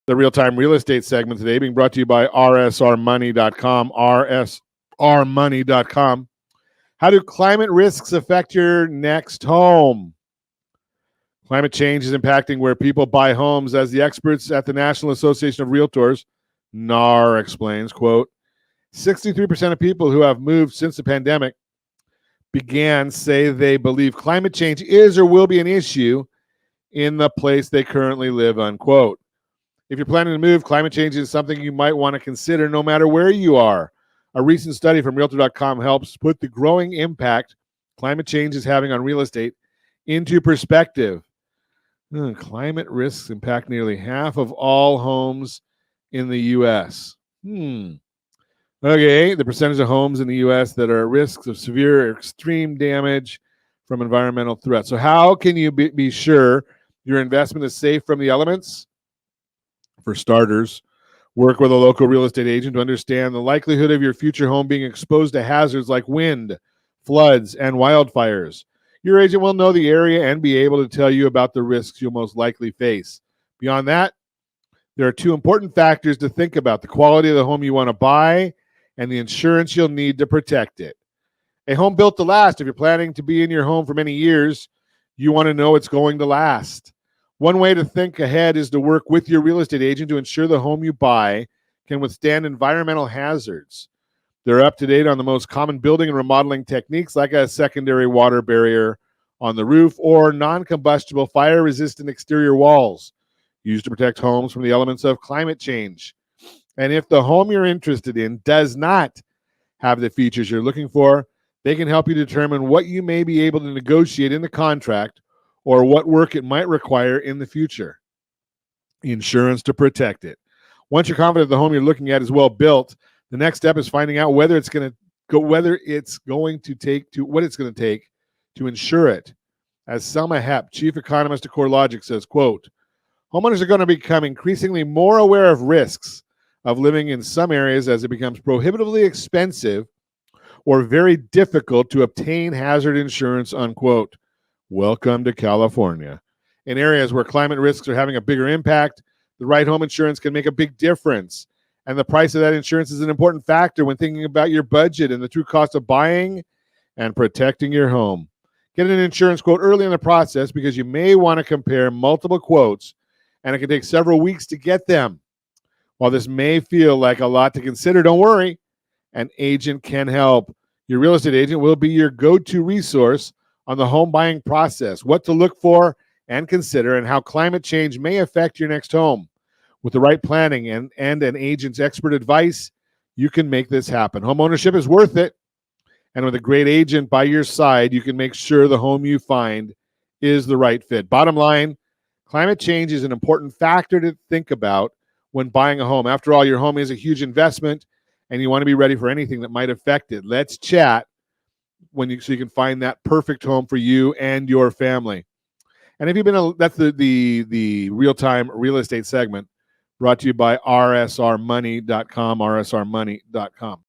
The real-time real estate segment today being brought to you by rsrmoney.com, rsrmoney.com. How do climate risks affect your next home? Climate change is impacting where people buy homes, as the experts at the National Association of Realtors, NAR, explains, quote, 63% of people who have moved since the pandemic began say they believe climate change is or will be an issue in the place they currently live, unquote. If you're planning to move, climate change is something you might want to consider no matter where you are. A recent study from Realtor.com helps put the growing impact climate change is having on real estate into perspective. Climate risks impact nearly half of all homes in the U.S. Okay, the percentage of homes in the U.S. that are at risk of severe or extreme damage from environmental threats. So how can you be sure your investment is safe from the elements? For starters, work with a local real estate agent to understand the likelihood of your future home being exposed to hazards like wind, floods, and wildfires. Your agent will know the area and be able to tell you about the risks you'll most likely face. Beyond that, there are two important factors to think about: the quality of the home you want to buy and the insurance you'll need to protect it. A home built to last. If you're planning to be in your home for many years, you want to know it's going to last. One way to think ahead is to work with your real estate agent to ensure the home you buy can withstand environmental hazards. They're up to date on the most common building and remodeling techniques, like a secondary water barrier on the roof or non-combustible fire-resistant exterior walls used to protect homes from the elements of climate change. And if the home you're interested in does not have the features you're looking for, they can help you determine what you may be able to negotiate in the contract or what work it might require in the future. Insurance to protect it. Once you're confident the home you're looking at is well built, the next step is finding out what it's going to take to insure it. As Selma Hepp, chief economist at CoreLogic, says, quote, homeowners are going to become increasingly more aware of risks of living in some areas as it becomes prohibitively expensive or very difficult to obtain hazard insurance, unquote. Welcome to California. In areas where climate risks are having a bigger impact, the right home insurance can make a big difference. And the price of that insurance is an important factor when thinking about your budget and the true cost of buying and protecting your home. Get an insurance quote early in the process because you may want to compare multiple quotes, and it can take several weeks to get them. While this may feel like a lot to consider, don't worry. An agent can help. Your real estate agent will be your go-to resource on the home buying process, what to look for and consider, and how climate change may affect your next home. With the right planning and an agent's expert advice, you can make this happen. Home ownership is worth it. And with a great agent by your side, you can make sure the home you find is the right fit. Bottom line, climate change is an important factor to think about when buying a home. After all, your home is a huge investment, and you want to be ready for anything that might affect it. Let's chat so you can find that perfect home for you and your family. And if you've been, that's the real-time real estate segment brought to you by rsrmoney.com, rsrmoney.com.